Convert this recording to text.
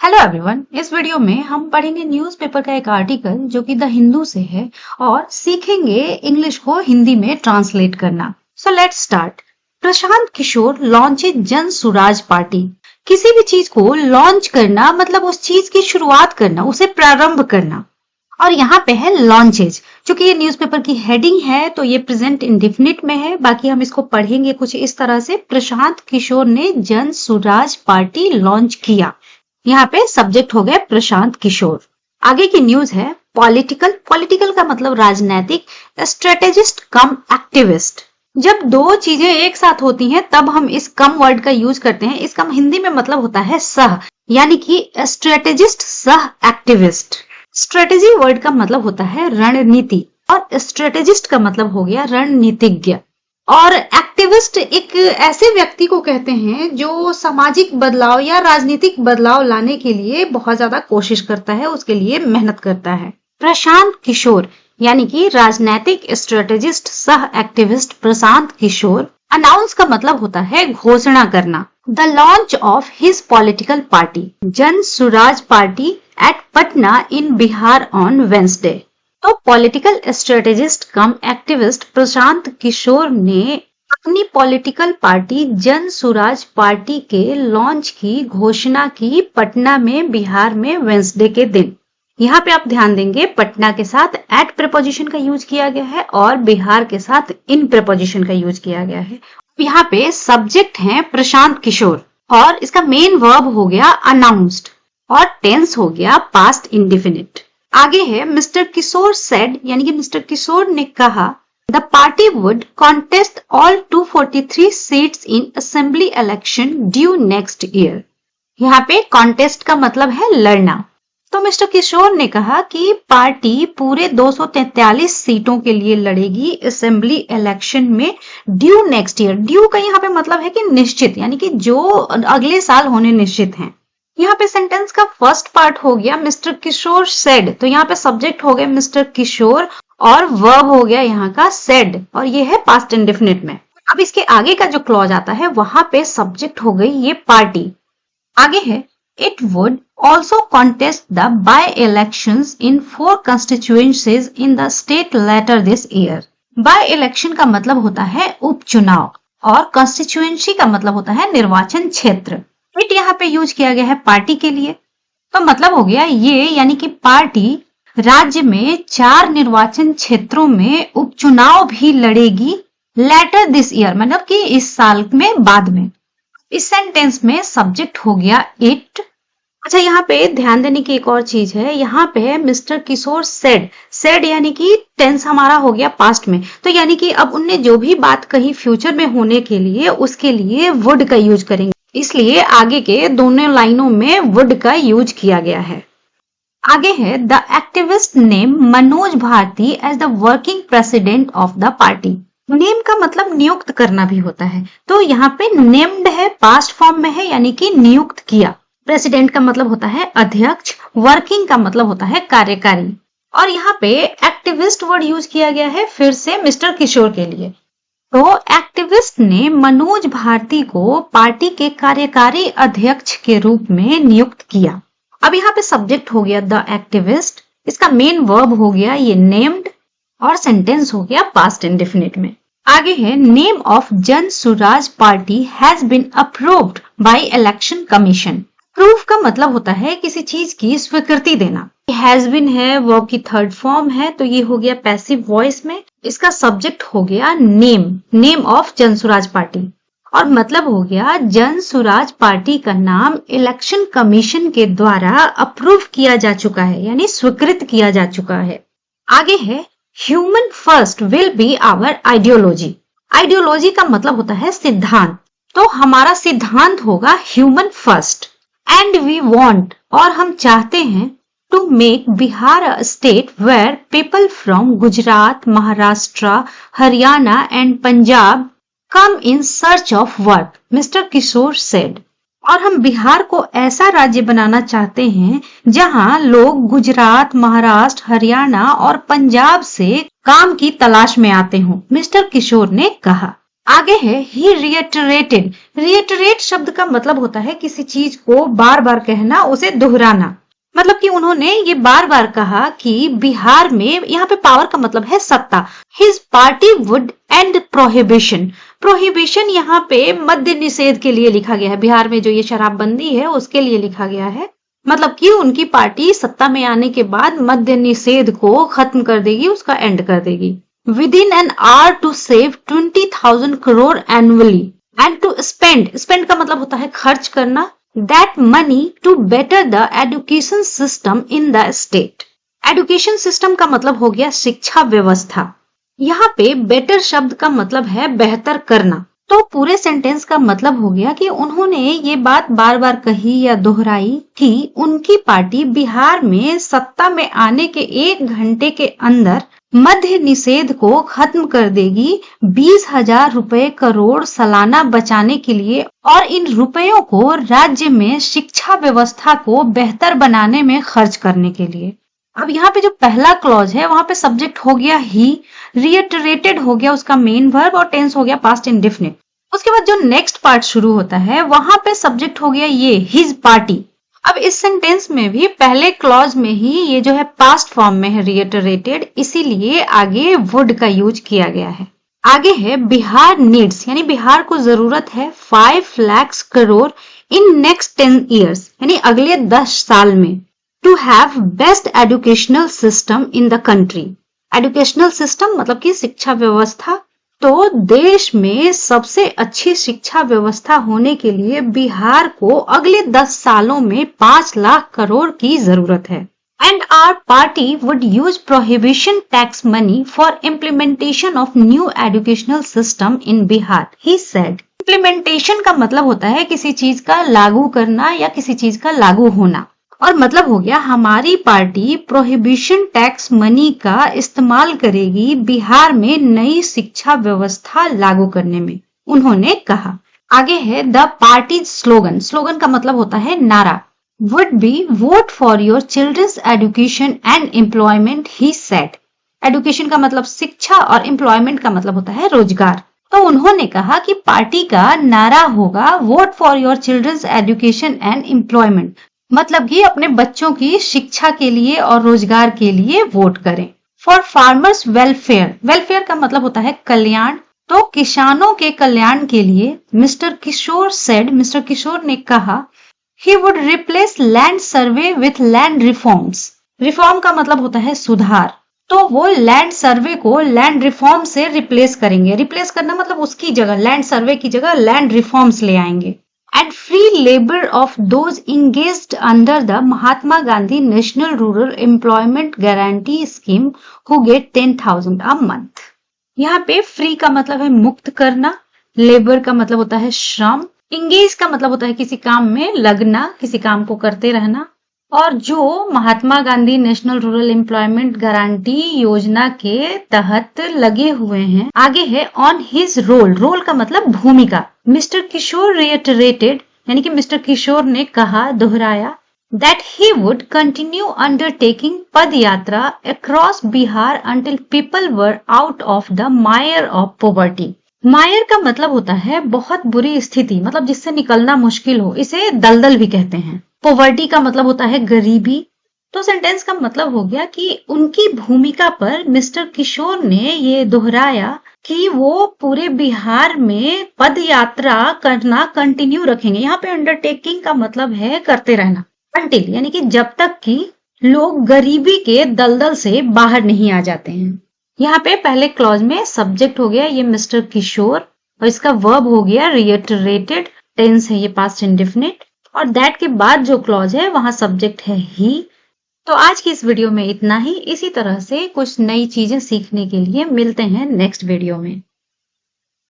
Hello everyone, इस video में हम पढ़ेंगे न्यूज़पेपर का एक आर्टिकल जो कि द हिंदू से है और सीखेंगे इंग्लिश को हिंदी में ट्रांसलेट करना। So let's start. Prashant Kishor launches Jan Suraj party. किसी भी चीज को लॉन्च करना मतलब उस चीज की शुरुआत करना, उसे प्रारंभ करना। और यहाँ पे है लॉन्चेज, क्योंकि ये न्यूज़पेपर की हेडिंग है तो ये प्रेजेंट इंडेफिनिट में है। बाकी हम इसको पढ़ेंगे कुछ इस तरह से, प्रशांत किशोर ने जन सुराज पार्टी लॉन्च किया। यहाँ पे सब्जेक्ट हो गया प्रशांत किशोर। आगे की न्यूज है पॉलिटिकल। पॉलिटिकल का मतलब राजनैतिक, स्ट्रेटेजिस्ट कम एक्टिविस्ट। जब दो चीजें एक साथ होती हैं तब हम इस कम वर्ड का यूज करते हैं। इसका हिंदी में मतलब होता है सह, यानी कि स्ट्रेटेजिस्ट सह एक्टिविस्ट। स्ट्रेटेजी वर्ड का मतलब होता है रणनीति और स्ट्रेटेजिस्ट का मतलब हो गया रणनीतिज्ञ। और एक्टिविस्ट एक ऐसे व्यक्ति को कहते हैं जो सामाजिक बदलाव या राजनीतिक बदलाव लाने के लिए बहुत ज्यादा कोशिश करता है, उसके लिए मेहनत करता है। प्रशांत किशोर यानी कि राजनीतिक स्ट्रेटेजिस्ट सह एक्टिविस्ट प्रशांत किशोर। अनाउंस का मतलब होता है घोषणा करना। The launch of his political party Jan Suraj party at Patna in Bihar on Wednesday. तो political strategist cum activist Prashant Kishor ने अपनी पॉलिटिकल पार्टी जन सुराज पार्टी के लॉन्च की घोषणा की पटना में बिहार में वेंसडे के दिन। यहाँ पे आप ध्यान देंगे पटना के साथ एट प्रीपोजिशन का यूज किया गया है और बिहार के साथ इन प्रीपोजिशन का यूज किया गया है। यहाँ पे सब्जेक्ट है प्रशांत किशोर और इसका मेन वर्ब हो गया अनाउंस्ड और टेंस हो गया पास्ट इंडेफिनिट। आगे है मिस्टर किशोर सेड, यानी कि मिस्टर किशोर ने कहा the party would contest all 243 seats in assembly election due next year. यहाँ पे कॉन्टेस्ट का मतलब है लड़ना। तो मिस्टर किशोर ने कहा कि पार्टी पूरे 243 सीटों के लिए लड़ेगी असेंबली इलेक्शन में ड्यू नेक्स्ट ईयर। ड्यू का यहाँ पे मतलब है कि निश्चित, यानी कि जो अगले साल होने निश्चित हैं। यहाँ पे सेंटेंस का फर्स्ट पार्ट हो गया मिस्टर किशोर सेड, तो यहाँ पे सब्जेक्ट हो गया मिस्टर किशोर और वर्ब हो गया यहाँ का सेड और ये है पास्ट इंडेफिनिट में। अब इसके आगे का जो क्लॉज आता है वहां पे सब्जेक्ट हो गई ये पार्टी। आगे है it would also contest the by elections in 4 constituencies in the state later this year. By election का मतलब होता है उपचुनाव और कंस्टिट्यूएंसी का मतलब होता है निर्वाचन क्षेत्र। इट यहाँ पे यूज किया गया है पार्टी के लिए, तो मतलब हो गया ये, यानी कि पार्टी राज्य में 4 निर्वाचन क्षेत्रों में उपचुनाव भी लड़ेगी लेटर दिस ईयर, मतलब कि इस साल में बाद में। इस सेंटेंस में सब्जेक्ट हो गया इट। अच्छा, यहाँ पे ध्यान देने की एक और चीज है, यहाँ पे मिस्टर किशोर सेड, सेड यानी कि टेंस हमारा हो गया पास्ट में, तो यानी कि अब उनने जो भी बात कही फ्यूचर में होने के लिए उसके लिए वुड का यूज करेंगे, इसलिए आगे के दोनों लाइनों में वुड का यूज किया गया है। आगे है the activist name Manoj Bharti as the working president of the party. Name का मतलब नियुक्त करना भी होता है, तो यहाँ पे नेम्ड है, पास्ट फॉर्म में है, यानी कि नियुक्त किया। प्रेसिडेंट का मतलब होता है अध्यक्ष, वर्किंग का मतलब होता है कार्यकारी। और यहाँ पे एक्टिविस्ट वर्ड यूज किया गया है फिर से मिस्टर किशोर के लिए। तो एक्टिविस्ट ने मनोज भारती को पार्टी के कार्यकारी अध्यक्ष के रूप में नियुक्त किया। अब यहाँ पे सब्जेक्ट हो गया द एक्टिविस्ट, इसका मेन वर्ब हो गया ये नेम्ड और सेंटेंस हो गया पास्ट इंडेफिनिट में। आगे है name of Jan Suraj party has been approved by election commission. Approve का मतलब होता है किसी चीज की स्वीकृति देना। हैज बीन है, वर्ब की थर्ड फॉर्म है, तो ये हो गया पैसिव वॉइस में। इसका सब्जेक्ट हो गया name, name of Jan Suraj party और मतलब हो गया जन सुराज पार्टी का नाम इलेक्शन कमीशन के द्वारा अप्रूव किया जा चुका है, यानी स्वीकृत किया जा चुका है। आगे है human first will be our ideology. Ideology का मतलब होता है सिद्धांत, तो हमारा सिद्धांत होगा human first. And we want, और हम चाहते हैं, to make Bihar a state where people from Gujarat, Maharashtra, Haryana and Punjab come in search of work, Mr. Kishore said. और हम बिहार को ऐसा राज्य बनाना चाहते हैं जहां लोग गुजरात, महाराष्ट्र, हरियाणा और पंजाब से काम की तलाश में आते हों, मिस्टर किशोर ने कहा। आगे है ही रिएटरेटेड। रिएटरेट शब्द का मतलब होता है किसी चीज को बार बार कहना, उसे दोहराना। मतलब कि उन्होंने ये बार बार कहा कि बिहार में, यहाँ पे पावर का मतलब है सत्ता, his party would and prohibition. Prohibition यहाँ पे मद्य निषेध के लिए लिखा गया है, बिहार में जो ये शराबबंदी है उसके लिए लिखा गया है। मतलब कि उनकी पार्टी सत्ता में आने के बाद मद्य निषेध को खत्म कर देगी, उसका एंड कर देगी। Within an hour to save 20,000 crore annually and to spend का मतलब होता है खर्च करना, that money to better the education system in the state। education system का मतलब हो गया शिक्षा व्यवस्था। यहाँ पे better शब्द का मतलब है बेहतर करना। तो पूरे सेंटेंस का मतलब हो गया कि उन्होंने ये बात बार बार कही या दोहराई कि उनकी पार्टी बिहार में सत्ता में आने के 1 घंटे के अंदर मद्य निषेध को खत्म कर देगी, 20,000 रुपए करोड़ सालाना बचाने के लिए, और इन रुपयों को राज्य में शिक्षा व्यवस्था को बेहतर बनाने में खर्च करने के लिए। अब यहाँ पे जो पहला क्लॉज है वहां पे सब्जेक्ट हो गया ही, रिएटरेटेड हो गया उसका मेन वर्ब, और टेंस हो गया पास्ट इंडेफिनिट। उसके बाद जो नेक्स्ट पार्ट शुरू होता है वहां पे सब्जेक्ट हो गया ये हिज पार्टी। अब इस सेंटेंस में भी पहले क्लॉज में ही ये जो है पास्ट फॉर्म में है रिएटरेटेड, इसीलिए आगे वुड का यूज किया गया है। आगे है बिहार नीड्स, यानी बिहार को जरूरत है 5 lakh crore in next 10 years, यानी अगले 10 साल में, to have best educational system in the country. Educational system मतलब कि शिक्षा व्यवस्था। तो देश में सबसे अच्छी शिक्षा व्यवस्था होने के लिए बिहार को अगले 10 सालों में 5 लाख करोड़ की जरूरत है। And our party would use prohibition tax money for implementation of new educational system in Bihar, he said. Implementation का मतलब होता है किसी चीज का लागू करना या किसी चीज का लागू होना, और मतलब हो गया हमारी पार्टी प्रोहिबिशन टैक्स मनी का इस्तेमाल करेगी बिहार में नई शिक्षा व्यवस्था लागू करने में, उन्होंने कहा। आगे है द पार्टी स्लोगन। स्लोगन का मतलब होता है नारा। Would be vote for your children's education and employment, he said. Education का मतलब शिक्षा और एम्प्लॉयमेंट का मतलब होता है रोजगार। तो उन्होंने कहा कि पार्टी का नारा होगा vote for your children's education and employment, मतलब कि अपने बच्चों की शिक्षा के लिए और रोजगार के लिए वोट करें। फॉर फार्मर्स वेलफेयर, वेलफेयर का मतलब होता है कल्याण। तो किसानों के कल्याण के लिए मिस्टर किशोर सेड, मिस्टर किशोर ने कहा, he would replace land survey with land reforms. Reform का मतलब होता है सुधार, तो वो लैंड सर्वे को लैंड रिफॉर्म से रिप्लेस करेंगे। रिप्लेस करना मतलब उसकी जगह, लैंड सर्वे की जगह लैंड रिफॉर्म्स ले आएंगे। and free labor of those engaged under the Mahatma Gandhi National Rural Employment Guarantee Scheme who get 10,000 a month। यहाँ पे फ्री का मतलब है मुक्त करना, लेबर का मतलब होता है श्रम, इंगेज का मतलब होता है किसी काम में लगना, किसी काम को करते रहना, और जो Mahatma Gandhi national rural employment guarantee योजना के तहत लगे हुए हैं। आगे है ऑन हिज रोल। रोल का मतलब भूमिका। मिस्टर किशोर रिएटरेटेड, यानी कि मिस्टर किशोर ने कहा, दोहराया, that he would continue undertaking पद यात्रा across Bihar until people were out of the mire of poverty। मायर का मतलब होता है बहुत बुरी स्थिति, मतलब जिससे निकलना मुश्किल हो, इसे दलदल भी कहते हैं। पोवर्टी का मतलब होता है गरीबी। तो सेंटेंस का मतलब हो गया कि उनकी भूमिका पर मिस्टर किशोर ने ये दोहराया कि वो पूरे बिहार में पद यात्रा करना कंटिन्यू रखेंगे। यहाँ पे अंडरटेकिंग का मतलब है करते रहना, अंटिल, यानी कि जब तक कि लोग गरीबी के दलदल से बाहर नहीं आ जाते हैं। यहाँ पे पहले क्लॉज में सब्जेक्ट हो गया ये मिस्टर किशोर, और इसका वर्ब हो गया रिएटरेटेड, टेंस है ये पास्ट इंडेफिनिट, और दैट के बाद जो क्लॉज है वहां सब्जेक्ट है ही। तो आज की इस वीडियो में इतना ही। इसी तरह से कुछ नई चीजें सीखने के लिए मिलते हैं नेक्स्ट वीडियो में।